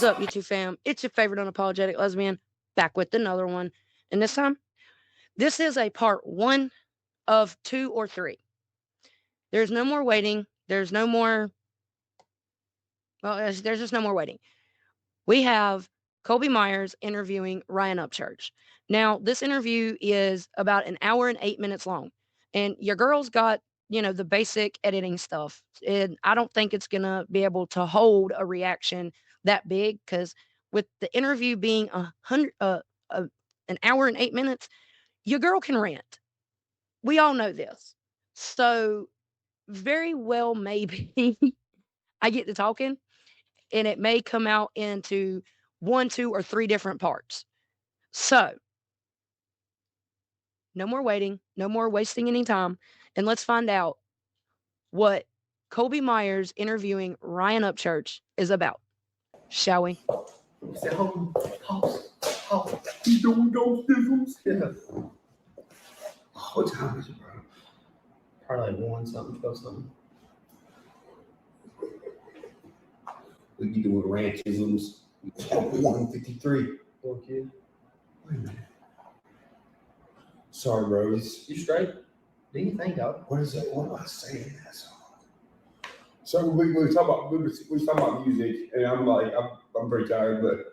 up, YouTube fam? It's your favorite unapologetic lesbian, back with another one. And this time, this is a part 1 of 2 or 3. There's no more waiting. There's just no more waiting. We have Colby Myers interviewing Ryan Upchurch. Now, this interview is about an hour and 8 minutes long. And your girl's got, the basic editing stuff. And I don't think it's going to be able to hold a reaction that big because with the interview being an hour and 8 minutes, your girl can rant. We all know this. So very well, maybe I get to talking and it may come out into 1, 2, or 3 different parts. So no more waiting, no more wasting any time. And let's find out what Colby Myers interviewing Ryan Upchurch is about. Shall we? You doing those dizzles? Yeah. What time is it, bro? Probably like 1 something, 12 something. We be doing ranchisms. 153. Fuck you. Wait a minute. Sorry, Rose. You straight? Do you think, dog? What is that? What am I saying? So we talk about music, and I'm like, I'm pretty tired, but.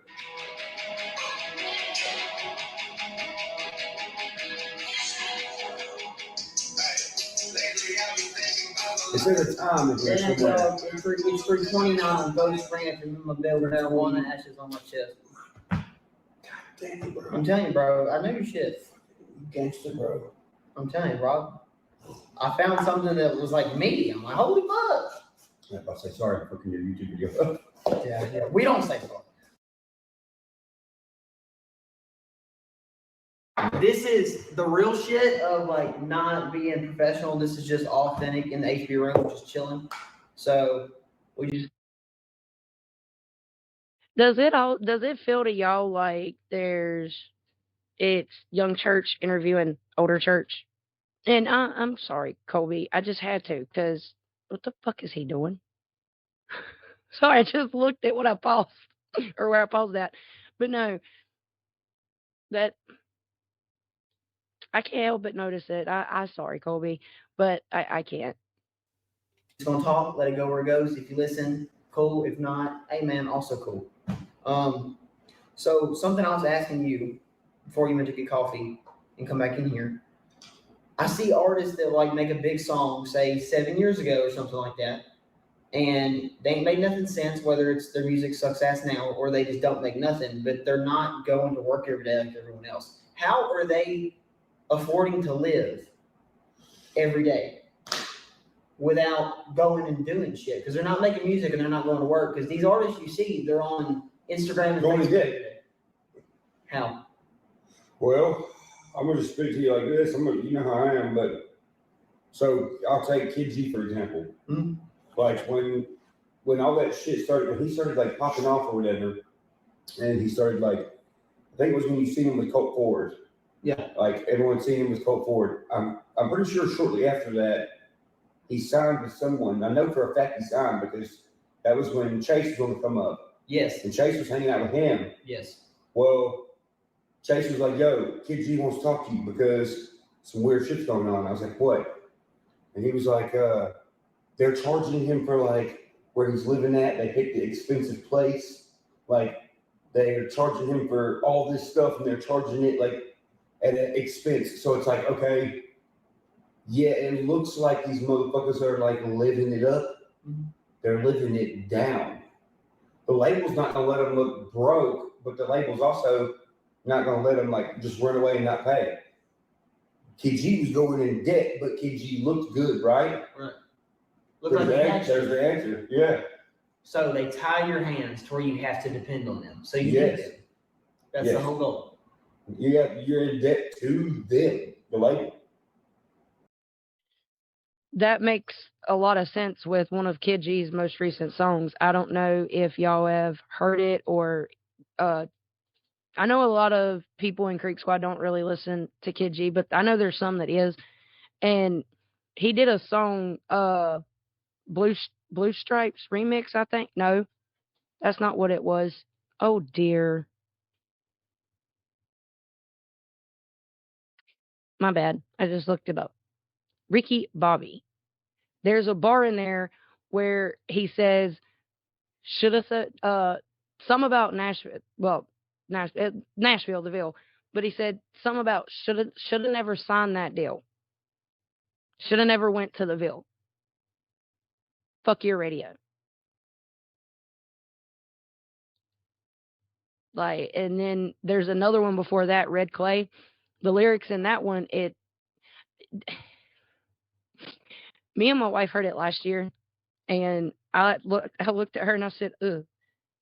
It's at a time that we're somewhere. It's 3:29. Ghost Ranch in my building. Marijuana ashes on my chest. God damn it, bro. I'm telling you, bro. I know your shit. Gangster, bro. I'm telling you, Rob. I found something that was like me. I'm like, holy fuck. I'm about to say sorry for your YouTube video. Yeah. We don't say sorry. This is the real shit of like not being professional. This is just authentic in the HB room, just chilling. So we just. Does it feel to y'all like it's young church interviewing older church? And I'm sorry, Colby. I just had to, because what the fuck is he doing? Sorry, I just looked at what I paused, or where I paused at. But no, that I can't help but notice it. I sorry, Colby, but I can't. Just gonna talk, let it go where it goes. If you listen, cool. If not, hey man, also cool. So something I was asking you before you went to get coffee and come back in here. I see artists that like make a big song, say 7 years ago or something like that, and they ain't made nothing sense, whether it's their music sucks ass now or they just don't make nothing, but they're not going to work every day like everyone else. How are they affording to live every day without going and doing shit? Because they're not making music and they're not going to work. Because these artists you see, they're on Instagram and Going to Facebook. get. How? Well, I'm going to speak to you like this. You know how I am, but so I'll take Kid G for example. Mm-hmm. Like when all that shit started, when he started like popping off or whatever, and he started like, I think it was when you seen him with Colt Ford. Yeah. Like everyone seen him with Colt Ford. I'm pretty sure shortly after that, he signed with someone. I know for a fact he signed because that was when Chase was going to come up. Yes. And Chase was hanging out with him. Yes. Well, Chase was like, yo, Kid G wants to talk to you because some weird shit's going on. I was like, what? And he was like, they're charging him for like where he's living at. They picked the expensive place. Like they're charging him for all this stuff and they're charging it like at an expense. So it's like, okay, yeah, it looks like these motherfuckers are like living it up. Mm-hmm. They're living it down. The label's not going to let them look broke, but the label's also not going to let them like just run away and not pay. Kid G was going in debt, but Kid G looked good, right? Right. There's the answer. Yeah. So they tie your hands to where you have to depend on them. So you Yes. need them. That's the whole goal. Yeah, you're in debt to them, the label. That makes a lot of sense with one of Kid G's most recent songs. I don't know if y'all have heard it or I know a lot of people in Creek Squad don't really listen to Kid G, but I know there's some that is. And he did a song, Blue Stripes remix, I think. No, that's not what it was. Oh dear. My bad. I just looked it up. Ricky Bobby. There's a bar in there where he says, should have said some about Nashville. Well, Nashville, the Ville. But he said some about should have never signed that deal. Should have never went to the Ville. Fuck your radio. Like, and then there's another one before that, Red Clay. The lyrics in that one, me and my wife heard it last year, and I looked at her and I said, "Ugh,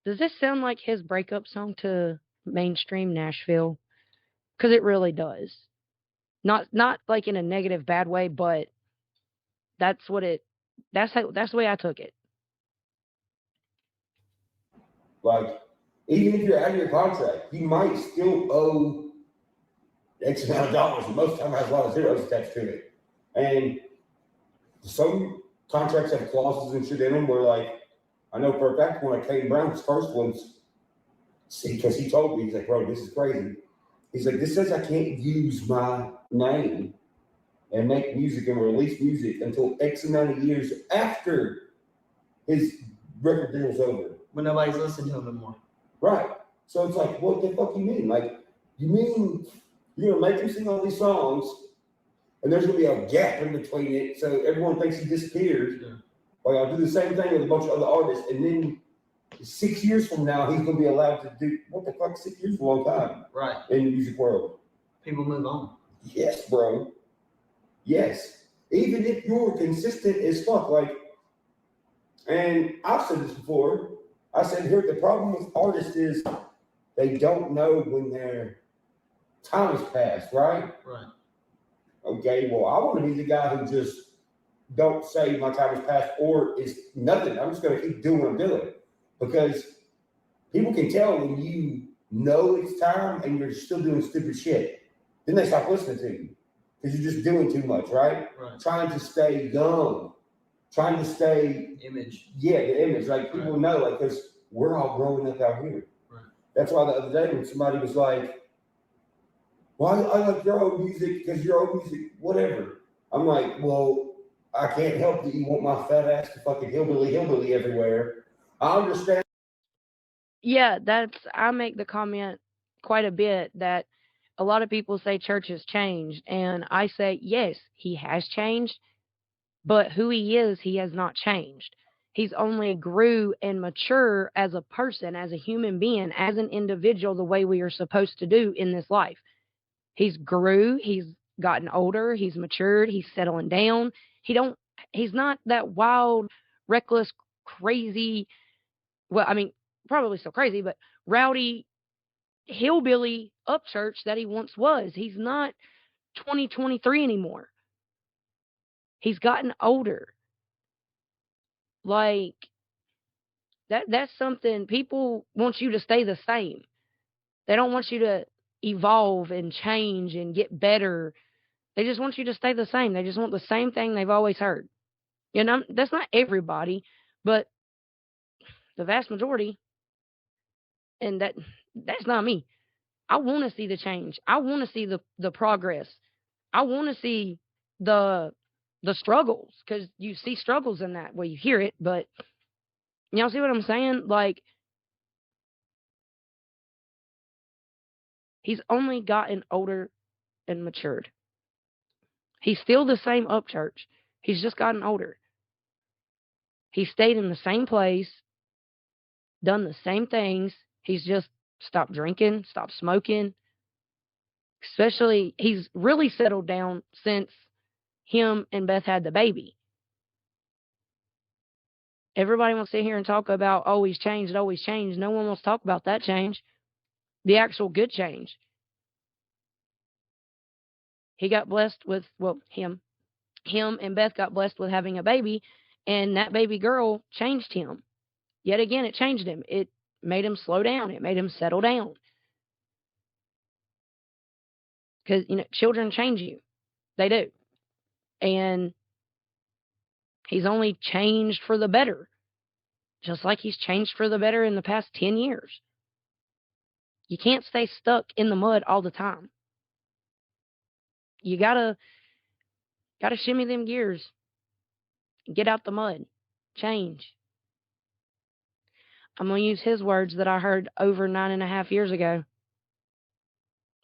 does this sound like his breakup song to mainstream Nashville?" Because it really does. Not like in a negative bad way, but that's what it. That's the way I took it. Like, even if you're out of your contract, you might still owe X amount of dollars, and most of the time has a lot of zeros attached to it. And some contracts have clauses and shit in them where, like, I know for a fact one of Kane Brown's first ones, because he told me, he's like, bro, this is crazy. He's like, this says I can't use my name and make music and release music until X amount of years after his record deal's over. When nobody's listening to him anymore. Right. So it's like, what the fuck you mean? Like, you mean you're gonna make him sing all these songs, and there's gonna be a gap in between it, so everyone thinks he disappeared. Yeah. Like, I'll do the same thing with a bunch of other artists, and then 6 years from now, he's gonna be allowed to do what the fuck? 6 years is a long time, right? In the music world. People move on. Yes, bro. Yes. Even if you're consistent as fuck, like, and I've said this before. I said, here, the problem with artists is they don't know when their time has passed, right? Right. Okay, well, I want to be the guy who just don't say my time has passed or is nothing. I'm just going to keep doing what I'm doing, because people can tell when you know it's time and you're still doing stupid shit. Then they stop listening to you because you're just doing too much, right? Right. Trying to stay young, trying to stay image. Yeah, the image. Like, people know, like, because we're all growing up out here. Right. That's why the other day when somebody was like, well, I like your old music because your old music, whatever. I'm like, well, I can't help that you want my fat ass to fucking hillbilly everywhere. I understand. Yeah, I make the comment quite a bit that a lot of people say church has changed, and I say yes, he has changed, but who he has not changed. He's only grew and mature as a person, as a human being, as an individual, the way we are supposed to do in this life. He's grew, he's gotten older, he's matured, he's settling down. He's not that wild, reckless, crazy, well, I mean, probably still crazy, but rowdy hillbilly Upchurch that he once was. He's not 2023 anymore. He's gotten older. Like, that's something people want you to stay the same. They don't want you to evolve and change and get better. They just want you to stay the same. They just want the same thing they've always heard. You know, that's not everybody, but the vast majority, and that's not me. I want to see the change. I want to see the progress. I want to see the the struggles, because you see struggles in that. Well, you hear it, but y'all see what I'm saying? Like, he's only gotten older and matured. He's still the same Upchurch. He's just gotten older. He stayed in the same place, done the same things. He's just stopped drinking, stopped smoking. Especially, he's really settled down since him and Beth had the baby. Everybody wants to sit here and talk about, oh, he's changed, oh, he's changed. No one wants to talk about that change, the actual good change. He got blessed with, well, him and Beth got blessed with having a baby, and that baby girl changed him. Yet again, it changed him. It made him slow down. It made him settle down. Because, children change you. They do. And he's only changed for the better, just like he's changed for the better in the past 10 years. You can't stay stuck in the mud all the time. You gotta shimmy them gears. Get out the mud. Change. I'm gonna use his words that I heard over 9.5 years ago.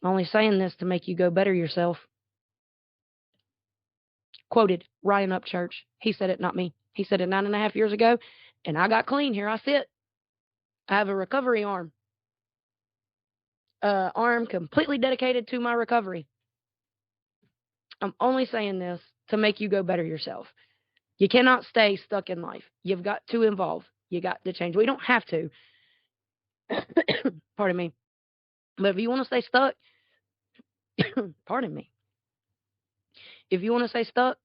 I'm only saying this to make you go better yourself. Quoted Ryan Upchurch. He said it, not me. He said it 9.5 years ago, and I got clean. Here I sit. I have a recovery arm. Arm completely dedicated to my recovery. I'm only saying this to make you go better yourself. You cannot stay stuck in life. You've got to evolve. You got to change. We don't have to. Pardon me. But if you want to stay stuck, pardon me. If you want to stay stuck,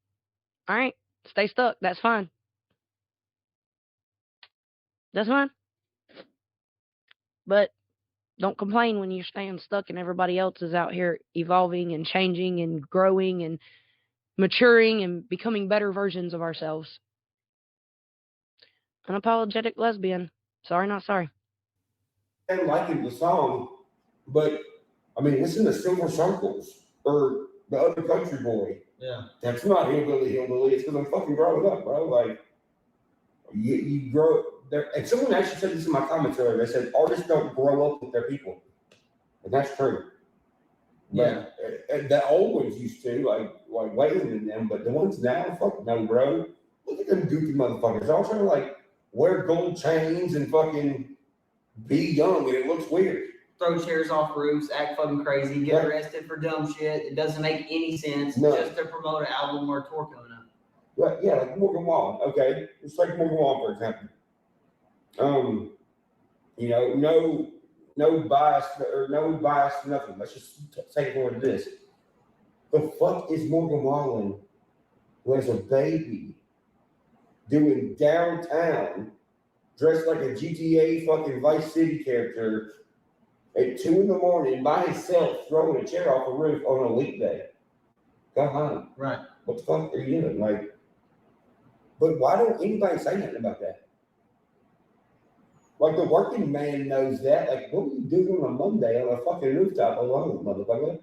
all right, stay stuck. That's fine. That's fine. But don't complain when you're staying stuck and everybody else is out here evolving and changing and growing and maturing and becoming better versions of ourselves. Unapologetic lesbian. Sorry, not sorry. And liking the song, but I mean, listen to Silver Circles or the other country boy. Yeah. That's not hillbilly. It's because I'm fucking growing up, bro. Like, you grow there. And someone actually said this in my comments earlier. They said artists don't grow up with their people, and that's true. Yeah. But the old ones used to, like Waylon and them, but the ones now, fuck no, bro. Look at them goofy motherfuckers. They're all trying to like wear gold chains and fucking be young, and it looks weird. Throw chairs off roofs, act fucking crazy, get Right. arrested for dumb shit. It doesn't make any sense No. just to promote an album or a tour coming up. Right, yeah, like Morgan Wallen. Okay, it's like Morgan Wallen, for example. You know, no bias or no bias, nothing. Let's just take it for what it is. The fuck is Morgan Wallen, who has a baby, doing downtown, dressed like a GTA fucking Vice City character at 2 a.m. by himself, throwing a chair off a roof on a weekday? Go home. Right. What the fuck are you doing? Like, but why don't anybody say nothing about that? Like the working man knows that. Like, what are you doing on a Monday on a fucking rooftop alone, motherfucker?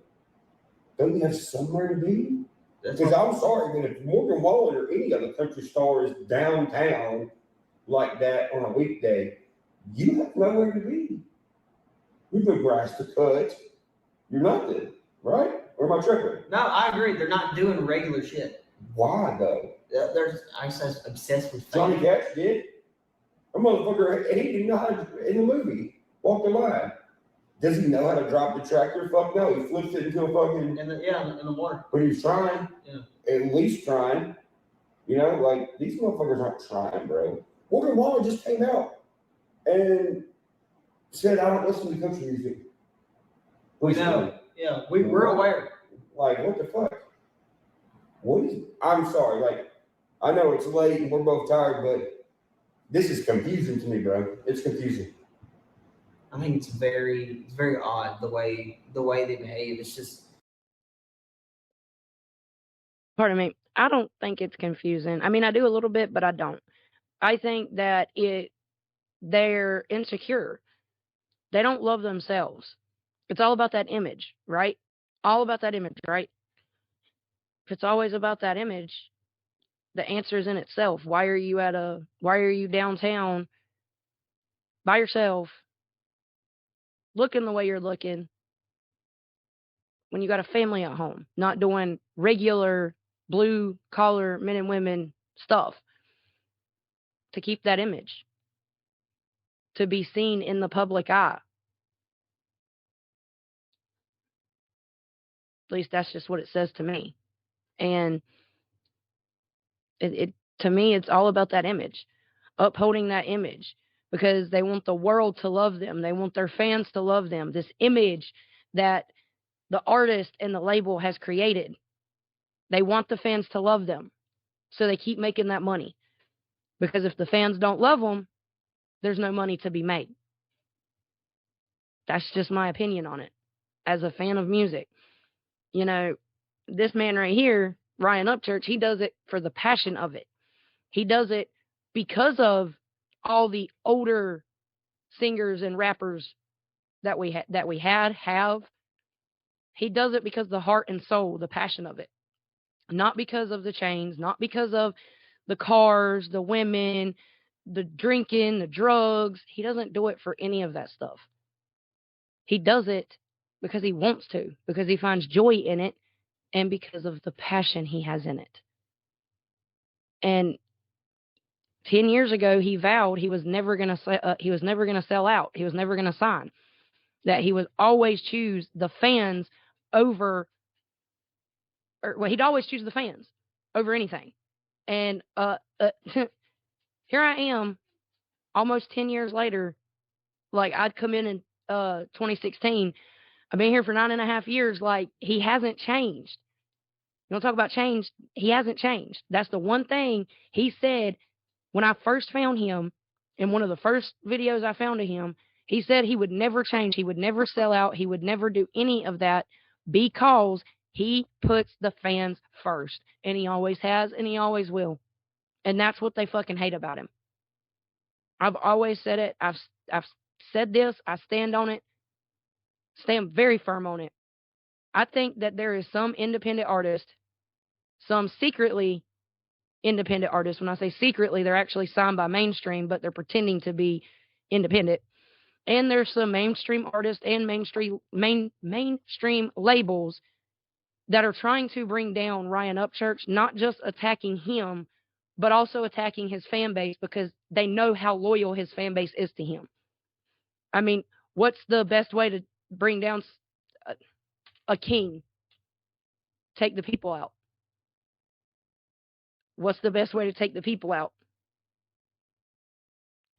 Don't you have somewhere to be? Because I'm sorry, but if Morgan Wallen or any other country star is downtown like that on a weekday, you have nowhere to be. You've no grass to cut. You're nothing, right? Or am I tripping? No, I agree. They're not doing regular shit. Why though? I said obsessed with Johnny fame. Cash did. A motherfucker, he didn't know how to, in the movie, walk the line. Does he know how to drop the tractor? Fuck no. He flips it into a fucking. In the water. But he's trying. Yeah. At least trying. You know, like these motherfuckers aren't trying, bro. Morgan Wallen just came out and said, "I don't listen to country music." We know. Yeah, we're aware. Like, what the fuck? What is? I'm sorry. Like, I know it's late and we're both tired, but this is confusing to me, bro. It's confusing. I think it's very odd the way they behave. It's just. Pardon me. I don't think it's confusing. I mean, I do a little bit, but I don't. I think that they're insecure. They don't love themselves. It's all about that image, right? All about that image, right? If it's always about that image, the answer is in itself. Why are you downtown by yourself, looking the way you're looking, when you got a family at home, not doing regular blue collar men and women stuff to keep that image, to be seen in the public eye? At least that's just what it says to me. And it to me, it's all about that image, upholding that image, because they want the world to love them. They want their fans to love them. This image that the artist and the label has created. They want the fans to love them. So they keep making that money. Because if the fans don't love them, there's no money to be made. That's just my opinion on it as a fan of music. You know, this man right here, Ryan Upchurch, he does it for the passion of it. He does it because of all the older singers and rappers that we have. He does it because the heart and soul, the passion of it. Not because of the chains, not because of the cars, the women, the drinking, the drugs. He doesn't do it for any of that stuff. He does it because he wants to, because he finds joy in it, and because of the passion he has in it. And 10 years ago, he vowed he was never going to sell out. He was never going to sign. That he would always choose the fans over, he'd always choose the fans over anything. And here I am, almost 10 years later. Like, I'd come in 2016. I've been here for 9.5 years. Like, he hasn't changed. You want to talk about change? He hasn't changed. That's the one thing he said when I first found him. In one of the first videos I found of him, he said he would never change. He would never sell out. He would never do any of that because he puts the fans first. And he always has, and he always will. And that's what they fucking hate about him. I've always said it. I've said this. I stand on it. Stand very firm on it. I think that there is some independent artist, some secretly independent artists. When I say secretly, they're actually signed by mainstream, but they're pretending to be independent. And there's some mainstream artists and mainstream labels that are trying to bring down Ryan Upchurch, not just attacking him, but also attacking his fan base because they know how loyal his fan base is to him. I mean, what's the best way to bring down a king? Take the people out. What's the best way to take the people out?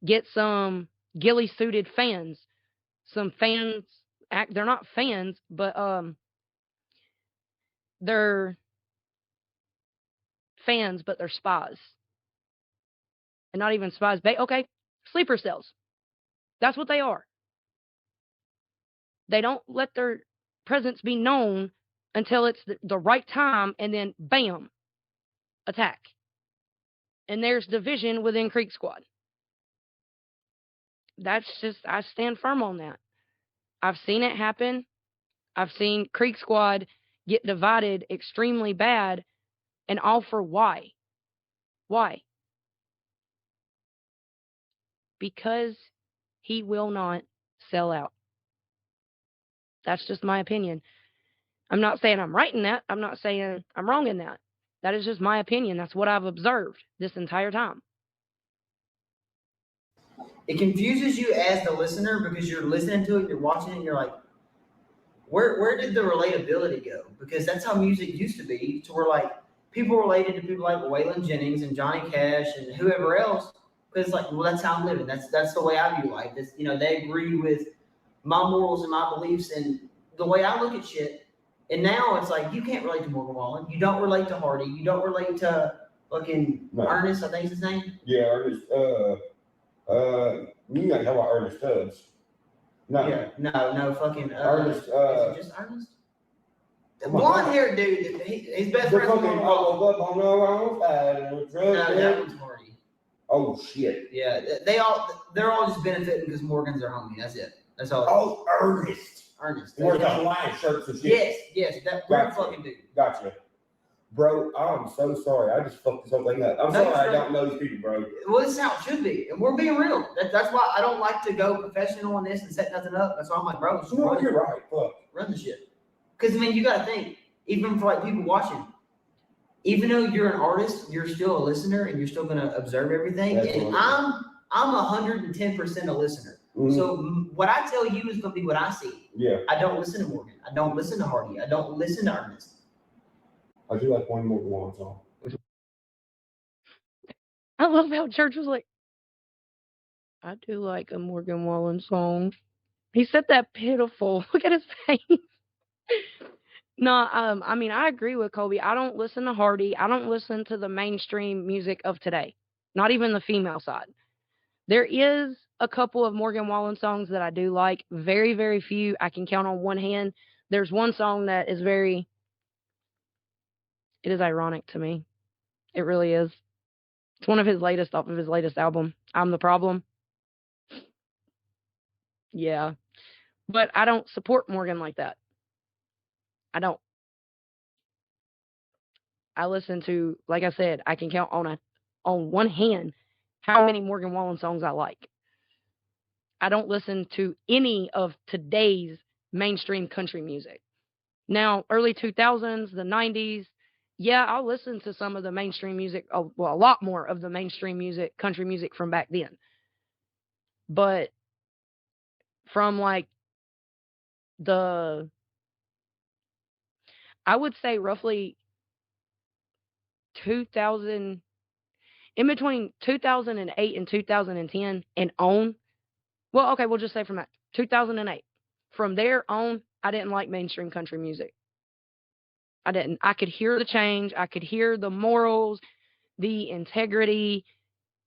Get some ghillie-suited fans. Some fans they're not fans, but they're fans, but they're spies. And not even spies. Okay, sleeper cells. That's what they are. They don't let their presence be known until it's the right time, and then bam, attack. And there's division within Creek Squad. That's just, I stand firm on that. I've seen it happen. I've seen Creek Squad get divided extremely bad, and all for why? Why? Because he will not sell out. That's just my opinion. I'm not saying I'm right in that. I'm not saying I'm wrong in that. That is just my opinion. That's what I've observed this entire time. It confuses you as the listener because you're listening to it, you're watching it, and you're like, where did the relatability go? Because that's how music used to be, to where like people related to people like Waylon Jennings and Johnny Cash and whoever else. Because like, well, that's how I'm living. That's the way I view life. That's, they agree with my morals and my beliefs and the way I look at shit. And now it's like you can't relate to Morgan Wallen. You don't relate to Hardy. You don't relate to fucking Ernest. I think is his name. Yeah, Ernest. You got to talk about Ernest Tubbs. No. Yeah, no, fucking Ernest. Is it just Ernest? The blonde-haired dude. He's best friend with Morgan Wallen. Up on the wrong side. No, that one's Hardy. Oh shit. Yeah, they're all just benefiting because Morgan's their homie. That's it. That's all. Oh, Ernest. Ernest. Wears the Hawaiian shirts and shit. Yes, that weird fucking dude. Gotcha. Bro, I'm so sorry. I just fucked this whole thing up. I'm sorry I don't know these people, bro. Well, this is how it should be. And we're being real. That's why I don't like to go professional on this and set nothing up. That's why I'm like, bro, No, you're right. Fuck. Run the shit. Because, I mean, you got to think, even for like people watching, even though you're an artist, you're still a listener and you're still going to observe everything. That's and I'm 110% a listener. Mm-hmm. So what I tell you is going to be what I see. Yeah. I don't listen to Morgan. I don't listen to Hardy. I don't listen to Ernest. I do like one Morgan Wallen song. I love how Church was like, I do like a Morgan Wallen song. He said that pitiful. Look at his face. No, I mean, I agree with Colby. I don't listen to Hardy. I don't listen to the mainstream music of today. Not even the female side. There is a couple of Morgan Wallen songs that I do like. Very, very few. I can count on one hand. There's one song that is it is ironic to me. It really is. It's one of his latest, off of his latest album, I'm the Problem. Yeah. But I don't support Morgan like that. I don't. I listen to, like I said, I can count on one hand how many Morgan Wallen songs I like. I don't listen to any of today's mainstream country music. Now, early 2000s, the 90s, yeah, I'll listen to some of the mainstream music, well, a lot more of the mainstream music, country music from back then. But from like I would say roughly 2000, in between 2008 and 2010 and on, well, okay, we'll just say from that 2008. From there on, I didn't like mainstream country music. I didn't. I could hear the change. I could hear the morals, the integrity.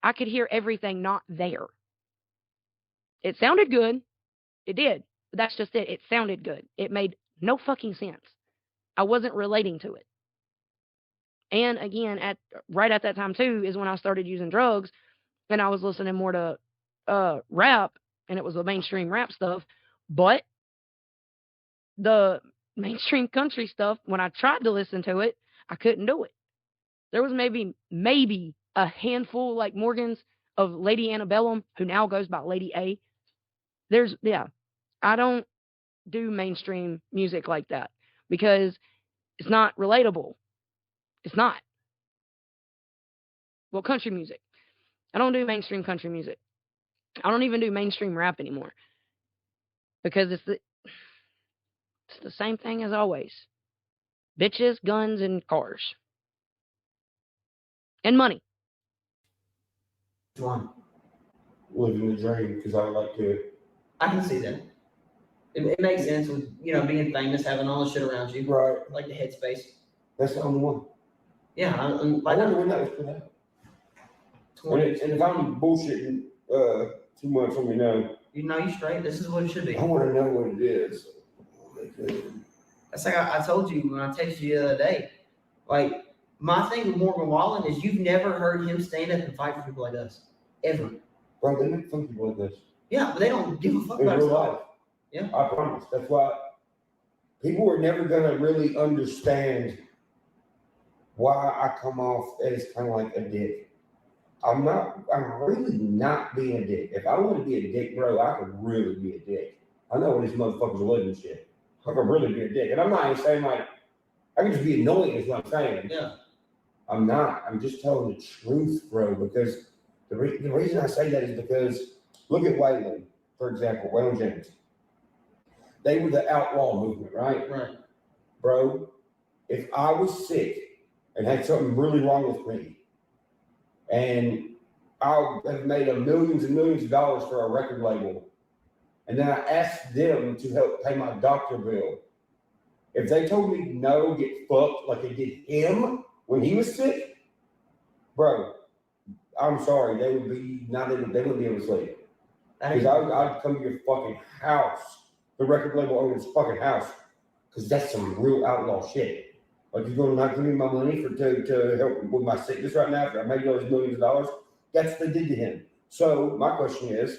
I could hear everything not there. It sounded good. It did. But that's just it. It sounded good. It made no fucking sense. I wasn't relating to it. And again, right at that time too is when I started using drugs and I was listening more to rap, and it was the mainstream rap stuff. But the mainstream country stuff, when I tried to listen to it, I couldn't do it. There was maybe a handful like Morgan's of Lady Antebellum, who now goes by Lady A. I don't do mainstream music like that because it's not relatable. It's not. Well, country music. I don't do mainstream country music. I don't even do mainstream rap anymore because it's the same thing as always. Bitches, guns, and cars. And money. One. Living the dream because I would like to. I can see that. It makes sense with being famous, having all the shit around you, Right. like the headspace. That's the only one. Yeah, I wonder when that was put out. And if I'm bullshitting too much, let me know. You know you straight. This is what it should be. I want to know what it is. That's like I told you when I texted you the other day. Like, my thing with Morgan Wallen is you've never heard him stand up and fight for people like us. Ever. Bro, they make fun of people like this. Yeah, but they don't give a fuck in about real stuff. life. Yeah. I promise. That's why people are never going to really understand why I come off as kind of like a dick. I'm really not being a dick. If I want to be a dick, bro, I could really be a dick. I know when these motherfuckers are living shit. I could really be a dick. And I'm not even saying like, I can just be annoying is what I'm saying. Yeah. I'm not. I'm just telling the truth, bro, because the reason I say that is because look at Waylon, for example, Waylon Jennings. They were the outlaw movement, right? Right. Bro, if I was sick and had something really wrong with me, and I have made millions and millions of dollars for a record label, and then I asked them to help pay my doctor bill, if they told me no, get fucked like they did him when he was sick, bro, I'm sorry, they wouldn't be able to sleep. Because I'd come to your fucking house, the record label owner's fucking house, because that's some real outlaw shit. Like, you're going to not give me my money to help with my sickness right now after I made those millions of dollars? That's what they did to him. So my question is,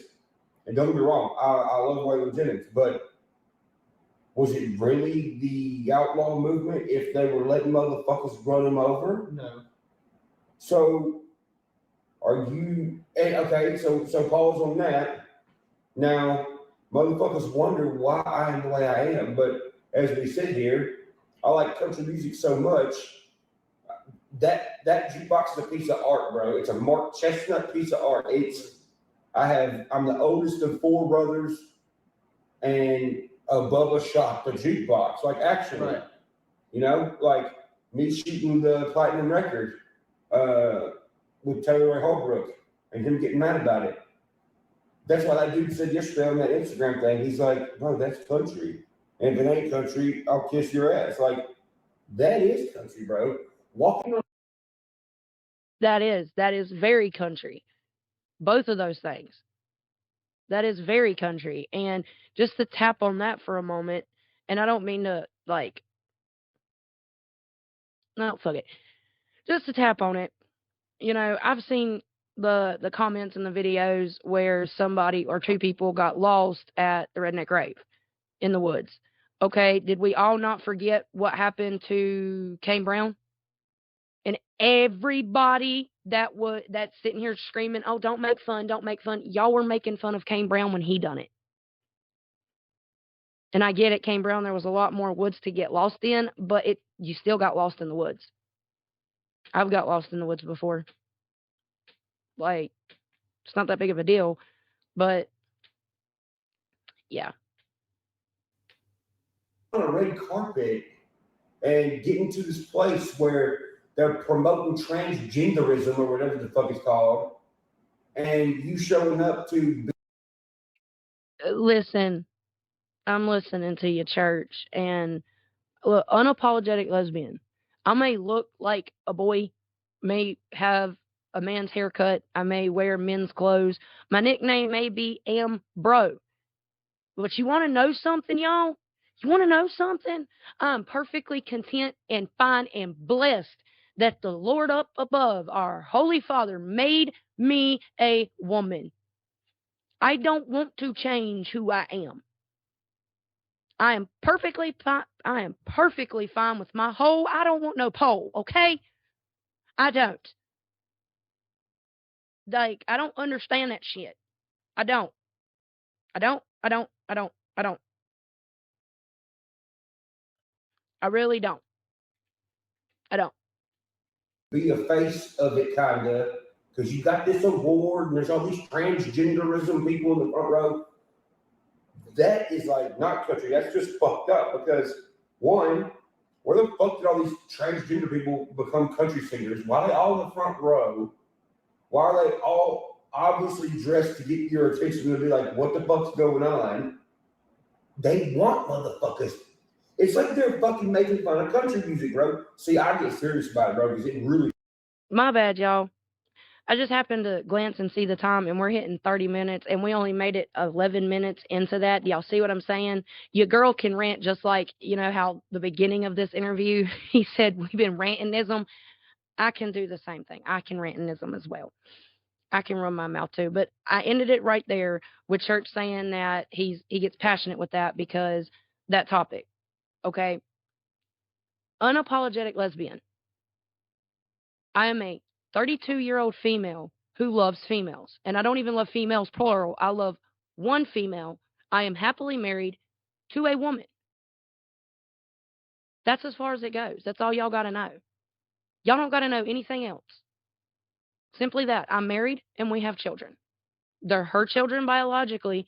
and don't get me wrong, I love Waylon Jennings, but was it really the outlaw movement if they were letting motherfuckers run them over? No. So are you okay? So pause on that. Now, motherfuckers wonder why I am the way I am, but as we sit here, I like country music so much. That jukebox is a piece of art, bro. It's a Mark Chestnut piece of art. I'm the oldest of four brothers, and Bubba shot the jukebox. Like, actually, right. Like me shooting the platinum record with Taylor Ray Holbrook and him getting mad about it. That's what that dude said yesterday on that Instagram thing. He's like, bro, that's country. And if it ain't country, I'll kiss your ass. Like, that is country, bro. Walking on. That is very country. Both of those things. That is very country. And just to tap on that for a moment, and I don't mean to no, fuck it. Just to tap on it, I've seen the comments in the videos where somebody or two people got lost at the Redneck Rave. in the woods. Okay, did we all not forget what happened to Kane Brown? And everybody that's sitting here screaming, "Oh, don't make fun, don't make fun." Y'all were making fun of Kane Brown when he done it. And I get it, Kane Brown, there was a lot more woods to get lost in, but you still got lost in the woods. I've got lost in the woods before. Like, it's not that big of a deal, but yeah. On a red carpet and getting to this place where they're promoting transgenderism or whatever the fuck it's called, and you showing up to Listen, I'm listening to you, church, and look, unapologetic lesbian. I may look like a boy, may have a man's haircut, I may wear men's clothes. My nickname may be Bro. But you want to know something, y'all? You want to know something? I'm perfectly content and fine and blessed that the Lord up above, our Holy Father, made me a woman. I don't want to change who I am. I am perfectly fine. I am perfectly fine with my hole. I don't want no pole, okay? I don't. Like, I don't understand that shit. I don't. I don't. I don't. I don't. I don't. I really don't. I don't. be a face of it, kind of, because you got this award and there's all these transgenderism people in the front row. That is like not country. That's just fucked up because, one, where the fuck did all these transgender people become country singers? Why are they all in the front row? Why are they all obviously dressed to get your attention to be like, what the fuck's going on? They want motherfuckers. It's like they're fucking making fun of country music, bro. See, I get serious about it, bro, because it really. My bad, y'all. I just happened to glance and see the time, and we're hitting 30 minutes, and we only made it 11 minutes into that. Y'all see what I'm saying? Your girl can rant just like, you know, how the beginning of this interview, he said, we've been ranting-ism. I can do the same thing. I can ranting-ism as well. I can run my mouth too. But I ended it right there with Church saying that he gets passionate with that because that topic, okay? Unapologetic lesbian. I am a 32-year-old female who loves females. And I don't even love females plural. I love one female. I am happily married to a woman. That's as far as it goes. That's all y'all got to know. Y'all don't got to know anything else. Simply that. I'm married and we have children. They're her children biologically,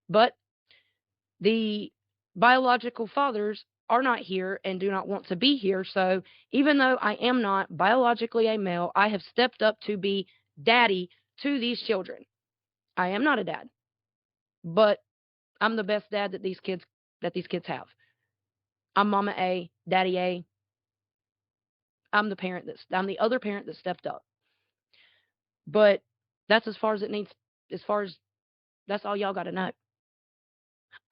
but the biological fathers are not here and do not want to be here. So even though I am not biologically a male, I have stepped up to be daddy to these children. I am not a dad, but I'm the best dad that these kids have. I'm Mama A, Daddy A. I'm the other parent that stepped up. But that's as far as it needs. That's all y'all got to know.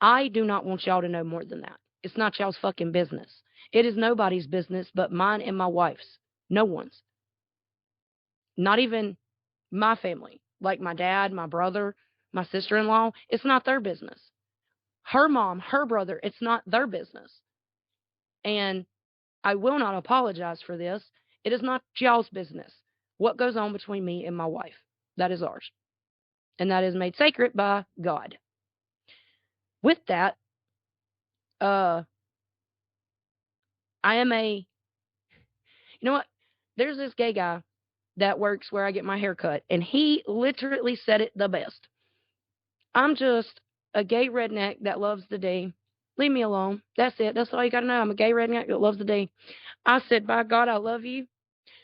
I do not want y'all to know more than that. It's not y'all's fucking business. It is nobody's business but mine and my wife's. No one's. Not even my family, like my dad, my brother, my sister-in-law. It's not their business. Her mom, her brother, it's not their business. And I will not apologize for this. It is not y'all's business. What goes on between me and my wife? That is ours. And that is made sacred by God. With that, I am you know what? There's this gay guy that works where I get my hair cut, and he literally said it the best. I'm just a gay redneck that loves the D. Leave me alone. That's it. That's all you got to know. I'm a gay redneck that loves the D. I said, by God, I love you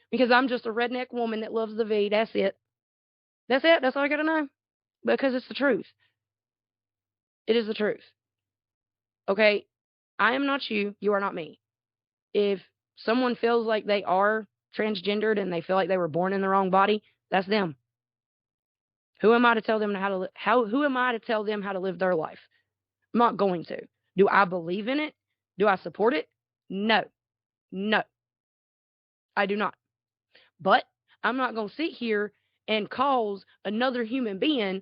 because I'm just a redneck woman that loves the V. That's it. That's it. That's all I got to know because it's the truth. It is the truth. Okay? I am not you. You are not me. If someone feels like they are transgendered and they feel like they were born in the wrong body, that's them. Who am I to tell them who am I to tell them how to live their life? I'm not going to. Do I believe in it? Do I support it? No. No. I do not. But I'm not going to sit here and cause another human being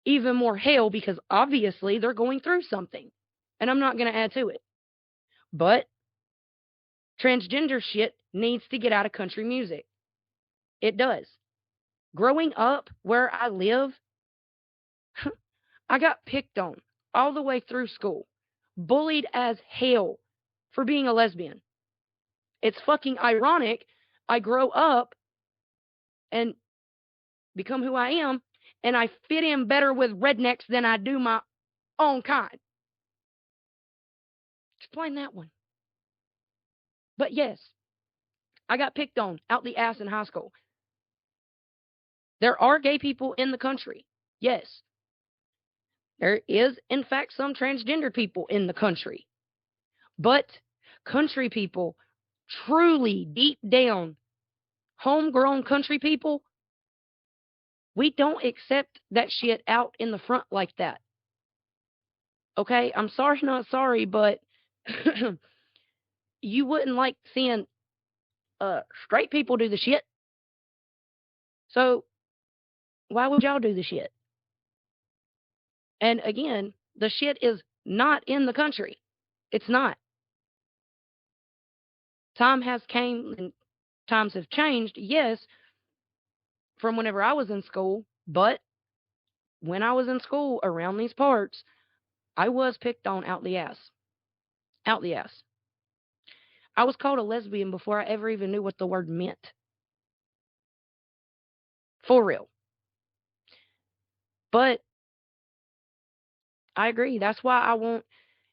even more hell because obviously they're going through something. and I'm not going to add to it. But transgender shit needs to get out of country music. It does. Growing up where I live, I got picked on all the way through school, bullied as hell for being a lesbian. It's fucking ironic. I grow up and become who I am, and I fit in better with rednecks than I do my own kind. Explain that one. But yes, I got picked on out the ass in high school. There are gay people in the country. Yes. There is, in fact, some transgender people in the country. But country people, truly deep down, homegrown country people, we don't accept that shit out in the front like that. Okay? I'm sorry, not sorry, but you wouldn't like seeing straight people do the shit. So why would y'all do the shit? And again, the shit is not in the country. It's not. Time has came and times have changed, yes, from whenever I was in school, but when I was in school around these parts, I was picked on out the ass. Out the ass. I was called a lesbian before I ever even knew what the word meant. For real. But I agree. That's why I won't.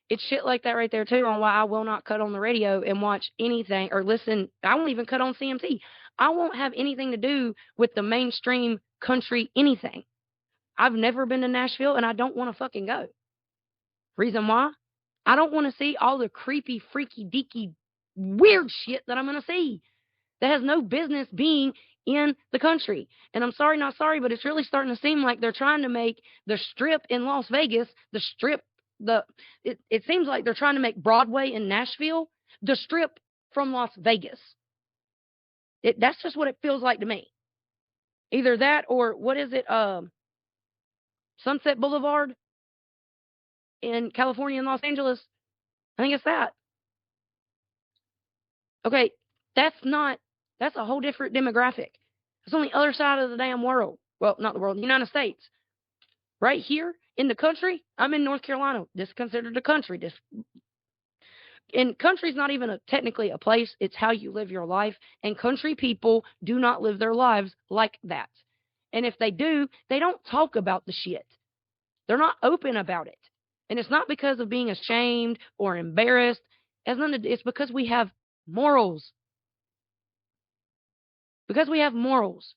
It's shit like that right there, too, on why I will not cut on the radio and watch anything or listen. I won't even cut on CMT. I won't have anything to do with the mainstream country anything. I've never been to Nashville, and I don't want to fucking go. Reason why? I don't want to see all the creepy, freaky, deaky, weird shit that I'm going to see that has no business being in the country. And I'm sorry, not sorry, but it's really starting to seem like they're trying to make the strip in Las Vegas, the strip, it seems like they're trying to make Broadway in Nashville the strip from Las Vegas. That's just what it feels like to me. Either that or what is it? Sunset Boulevard in California and Los Angeles. I think it's that. Okay, that's a whole different demographic. It's on the other side of the damn world. Well, not the world, the United States. Right here in the country, I'm in North Carolina. This is considered a country. And country's not even technically a place. It's how you live your life. And country people do not live their lives like that. And if they do, they don't talk about the shit. They're not open about it. And it's not because of being ashamed or embarrassed. It's because we have morals. Because we have morals.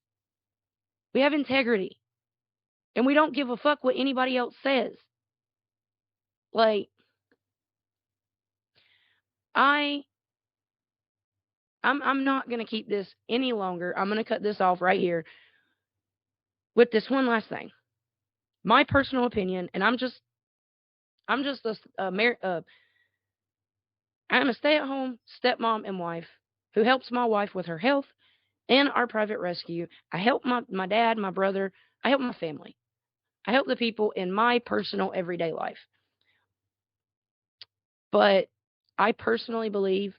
We have integrity. And we don't give a fuck what anybody else says. Like, I'm not going to keep this any longer. I'm going to cut this off right here with this one last thing. My personal opinion, and I'm a stay-at-home stepmom and wife who helps my wife with her health and our private rescue. I help my dad, my brother. I help my family. I help the people in my personal everyday life. But I personally believe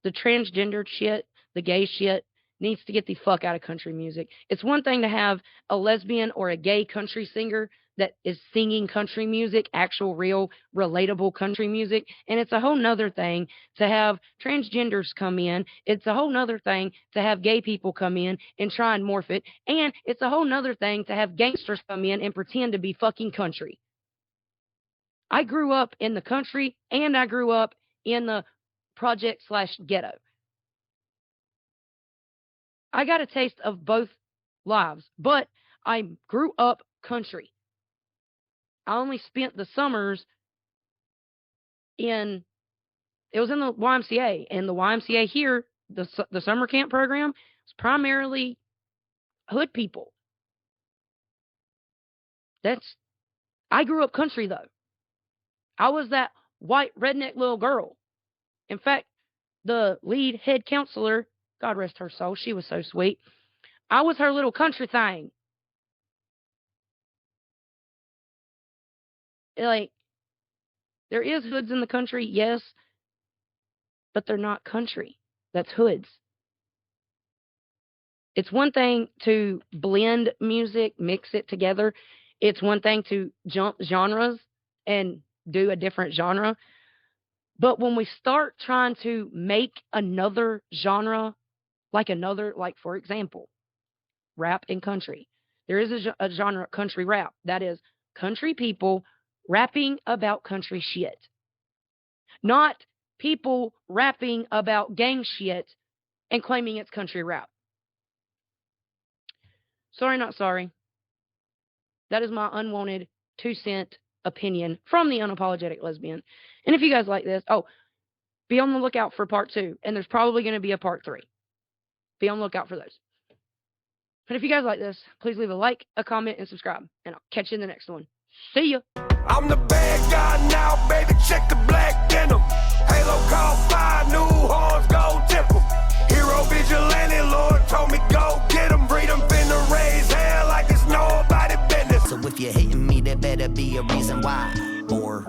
the transgender shit, the gay shit, needs to get the fuck out of country music. It's one thing to have a lesbian or a gay country singer that is singing country music, actual, real, relatable country music. And it's a whole nother thing to have transgenders come in. It's a whole nother thing to have gay people come in and try and morph it. And it's a whole nother thing to have gangsters come in and pretend to be fucking country. I grew up in the country and I grew up in the project/ghetto. I got a taste of both lives, but I grew up country. I only spent the summers it was in the YMCA, and the YMCA here, the summer camp program, is primarily hood people. I grew up country though. I was that white redneck little girl. In fact, the lead head counselor, God rest her soul, she was so sweet. I was her little country thing. Like, There is hoods in the country, yes, but they're not country. That's hoods. It's one thing to blend music, mix it together. It's one thing to jump genres and do a different genre. But when we start trying to make another genre, like for example, rap and country, there is a genre, country rap, that is country people rapping about country shit, not people rapping about gang shit and claiming it's country rap. Sorry, not sorry. That is my unwanted 2-cent opinion from the unapologetic lesbian. And if you guys like this, be on the lookout for part 2. And there's probably going to be a part 3. Be on the lookout for those. But if you guys like this, please leave a like, a comment, and subscribe. And I'll catch you in the next one. See ya. I'm the bad guy now, baby. Check the black denim. Halo call fire, new horns, go tip 'em. Hero vigilante, Lord told me go get 'em. Breed 'em, finna raise hell like it's nobody business. So if you're hating me, there better be a reason why. Or